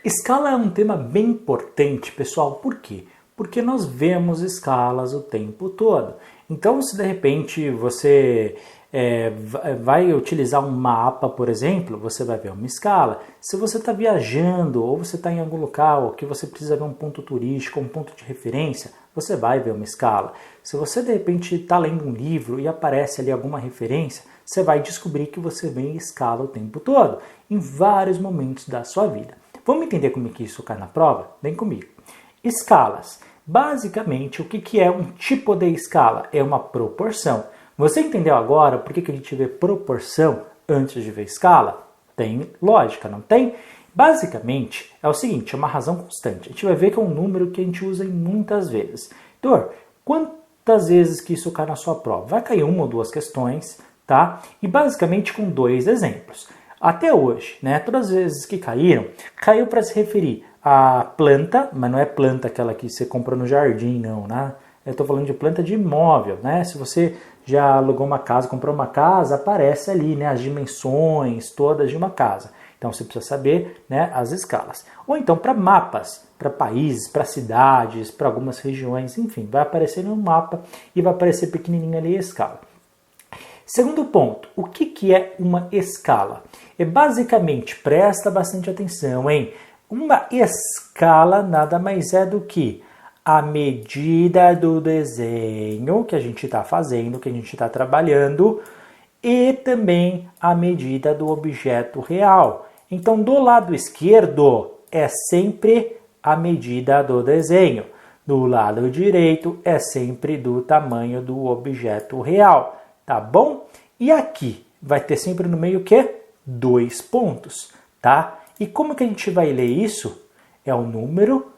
Escala é um tema bem importante, pessoal. Por quê? Porque nós vemos escalas o tempo todo. Então, se de repente você vai utilizar um mapa, por exemplo, você vai ver uma escala. Se você está viajando ou você está em algum local que você precisa ver um ponto turístico, um ponto de referência, você vai ver uma escala. Se você de repente está lendo um livro e aparece ali alguma referência, você vai descobrir que você vê escala o tempo todo, em vários momentos da sua vida. Vamos entender como é que isso cai na prova? Vem comigo. Escalas. Basicamente, o que é um tipo de escala? É uma proporção. Você entendeu agora por que a gente vê proporção antes de ver escala? Tem lógica, não tem? Basicamente, é o seguinte, é uma razão constante. A gente vai ver que é um número que a gente usa muitas vezes. Heitor, quantas vezes que isso cai na sua prova? Vai cair uma ou duas questões, tá? E basicamente com dois exemplos. Até hoje, né, todas as vezes que caíram, caiu para se referir à planta, mas não é planta aquela que você compra no jardim, não, né? Eu estou falando de planta de imóvel, né? Se você já alugou uma casa, comprou uma casa, aparece ali, né, as dimensões todas de uma casa. Então você precisa saber, né, as escalas. Ou então para mapas, para países, para cidades, para algumas regiões, enfim, vai aparecer no mapa e vai aparecer pequenininho ali a escala. Segundo ponto, o que é uma escala? É basicamente, presta bastante atenção, hein? Uma escala nada mais é do que a medida do desenho que a gente está fazendo, que a gente está trabalhando, e também a medida do objeto real. Então, do lado esquerdo é sempre a medida do desenho. Do lado direito é sempre do tamanho do objeto real. Tá bom? E aqui vai ter sempre no meio o quê? 2 pontos, tá? E como que a gente vai ler isso? É o número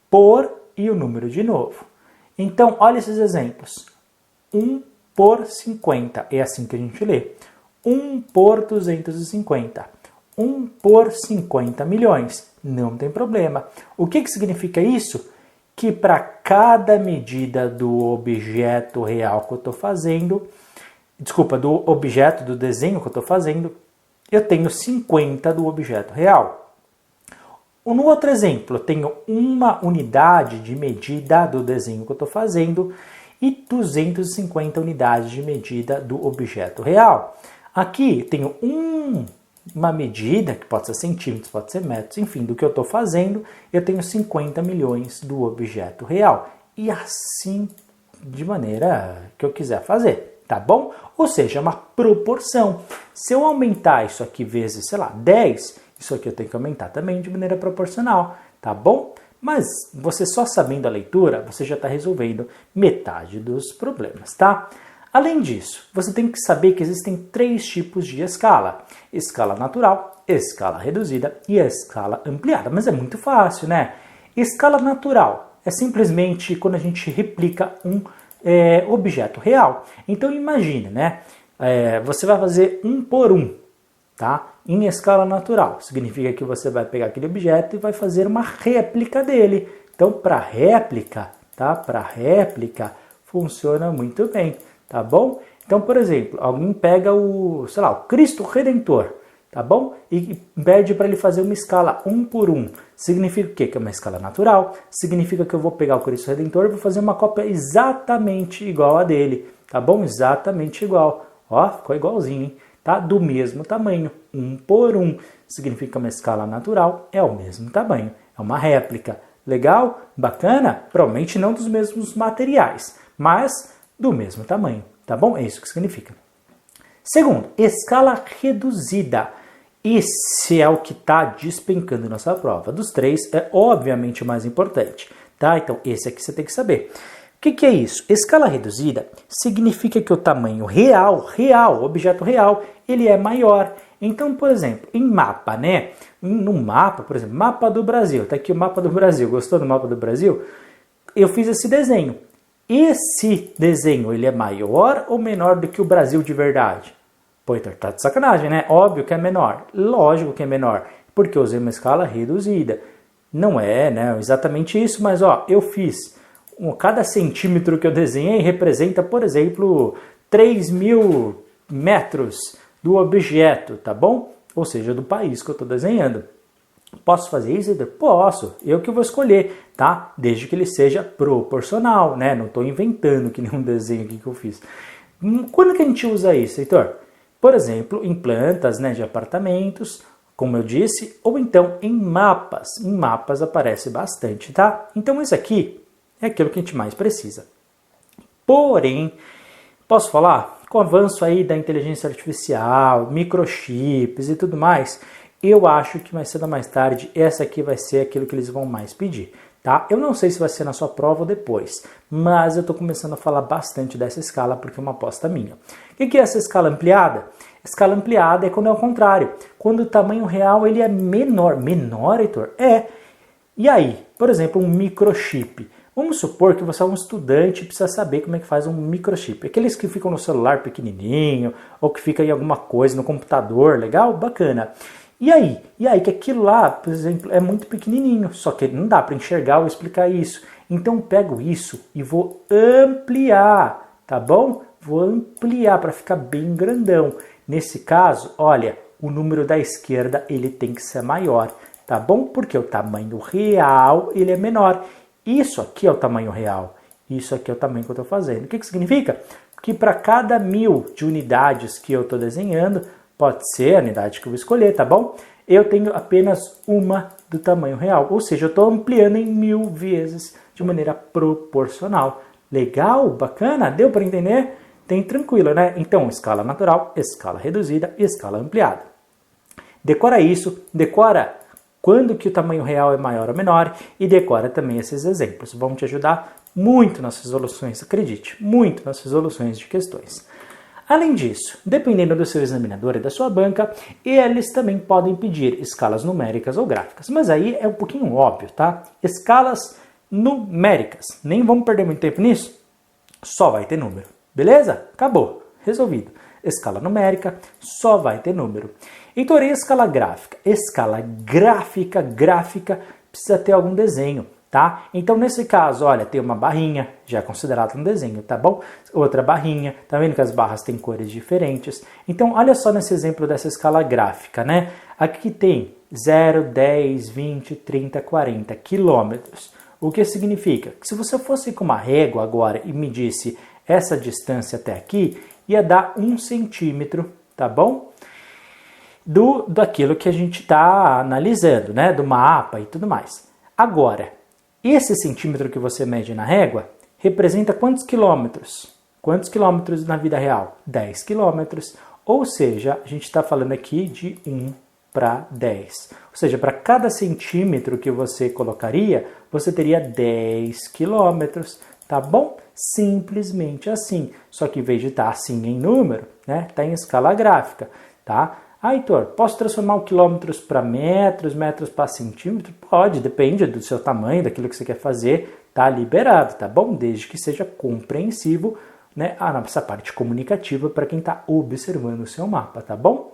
por e o número de novo. Então, olha esses exemplos. 1 por 50, é assim que a gente lê. 1 por 250. 1 por 50 milhões. Não tem problema. O que significa isso? Que para cada medida do objeto real que eu estou fazendo, do objeto, do desenho que eu estou fazendo, eu tenho 50 do objeto real. No outro exemplo, eu tenho uma unidade de medida do desenho que eu estou fazendo e 250 unidades de medida do objeto real. Aqui tenho uma medida, que pode ser centímetros, pode ser metros, enfim, do que eu estou fazendo, eu tenho 50 milhões do objeto real. E assim, de maneira que eu quiser fazer. Tá bom? Ou seja, é uma proporção. Se eu aumentar isso aqui vezes, sei lá, 10, isso aqui eu tenho que aumentar também de maneira proporcional, tá bom? Mas você só sabendo a leitura, você já está resolvendo metade dos problemas, tá? Além disso, você tem que saber que existem 3 tipos de escala. Escala natural, escala reduzida e a escala ampliada. Mas é muito fácil, né? Escala natural é simplesmente quando a gente replica um objeto real. Então imagine, né? Você vai fazer 1 por 1, tá? Em escala natural. Significa que você vai pegar aquele objeto e vai fazer uma réplica dele. Então, para réplica, tá? Para réplica funciona muito bem, tá bom? Então, por exemplo, alguém pega o Cristo Redentor, tá bom? E pede para ele fazer uma escala 1 por 1. Significa o quê? Que é uma escala natural. Significa que eu vou pegar o Cristo Redentor e vou fazer uma cópia exatamente igual a dele, tá bom? Exatamente igual. Ó, ficou igualzinho, hein? Tá? Do mesmo tamanho, 1 por 1. Significa uma escala natural, é o mesmo tamanho. É uma réplica. Legal? Bacana? Provavelmente não dos mesmos materiais, mas do mesmo tamanho, tá bom? É isso que significa. Segundo, escala reduzida. Esse é o que está despencando na sua prova. Dos 3, é obviamente o mais importante, tá? Então, esse aqui você tem que saber. O que é isso? Escala reduzida significa que o tamanho real, objeto real, ele é maior. Então, por exemplo, em mapa, né? No mapa, por exemplo, mapa do Brasil. Tá aqui o mapa do Brasil. Gostou do mapa do Brasil? Eu fiz esse desenho. Esse desenho, ele é maior ou menor do que o Brasil de verdade? Pô, então tá de sacanagem, né? Óbvio que é menor. Lógico que é menor, porque eu usei uma escala reduzida. Não é, né, exatamente isso, mas ó, eu fiz. Cada centímetro que eu desenhei representa, por exemplo, 3.000 metros do objeto, tá bom? Ou seja, do país que eu estou desenhando. Posso fazer isso, Heitor? Posso, eu que vou escolher, tá? Desde que ele seja proporcional, né? Não estou inventando que nem um desenho aqui que eu fiz. Quando que a gente usa isso, Heitor? Por exemplo, em plantas, né, de apartamentos, como eu disse, ou então em mapas. Em mapas aparece bastante, tá? Então isso aqui é aquilo que a gente mais precisa. Porém, posso falar? Com o avanço aí da inteligência artificial, microchips e tudo mais, eu acho que mais cedo ou mais tarde essa aqui vai ser aquilo que eles vão mais pedir, tá? Eu não sei se vai ser na sua prova ou depois, mas eu estou começando a falar bastante dessa escala porque é uma aposta minha. O que é essa escala ampliada? Escala ampliada é quando é o contrário, quando o tamanho real ele é menor. Menor, Heitor? É. E aí, por exemplo, um microchip. Vamos supor que você é um estudante e precisa saber como é que faz um microchip. Aqueles que ficam no celular pequenininho, ou que fica em alguma coisa no computador, legal? Bacana. E aí que aquilo lá, por exemplo, é muito pequenininho, só que não dá para enxergar ou explicar isso. Então eu pego isso e vou ampliar, tá bom? Vou ampliar para ficar bem grandão. Nesse caso, olha, o número da esquerda ele tem que ser maior, tá bom? Porque o tamanho real ele é menor. Isso aqui é o tamanho real, isso aqui é o tamanho que eu estou fazendo. O que significa? Que para cada 1000 de unidades que eu estou desenhando, pode ser a unidade que eu vou escolher, tá bom? Eu tenho apenas uma do tamanho real, ou seja, eu estou ampliando em 1000 vezes de maneira proporcional. Legal? Bacana? Deu para entender? Tem tranquilo, né? Então, escala natural, escala reduzida e escala ampliada. Decora isso, decora quando que o tamanho real é maior ou menor e decora também esses exemplos. Vão te ajudar muito nas resoluções, acredite, muito nas resoluções de questões. Além disso, dependendo do seu examinador e da sua banca, eles também podem pedir escalas numéricas ou gráficas, mas aí é um pouquinho óbvio, tá? Escalas numéricas, nem vamos perder muito tempo nisso, só vai ter número, beleza? Acabou, resolvido. Escala numérica, só vai ter número. Então, a escala gráfica. Escala gráfica precisa ter algum desenho, tá? Então, nesse caso, olha, tem uma barrinha, já é considerado um desenho, tá bom? Outra barrinha, tá vendo que as barras têm cores diferentes? Então, olha só nesse exemplo dessa escala gráfica, né? Aqui tem 0, 10, 20, 30, 40 quilômetros. O que significa? Que se você fosse com uma régua agora e medisse essa distância até aqui, ia dar 1 centímetro, tá bom? Daquilo que a gente está analisando, né? Do mapa e tudo mais. Agora, esse centímetro que você mede na régua representa quantos quilômetros? Quantos quilômetros na vida real? 10 quilômetros. Ou seja, a gente está falando aqui de 1 para 10. Ou seja, para cada centímetro que você colocaria, você teria 10 quilômetros. Tá bom? Simplesmente assim. Só que em vez de estar assim em número, né? Está em escala gráfica, tá? Ah, Heitor, posso transformar o quilômetros para metros, metros para centímetros? Pode, depende do seu tamanho, daquilo que você quer fazer, tá liberado, tá bom? Desde que seja compreensivo, né, essa parte comunicativa para quem está observando o seu mapa, tá bom?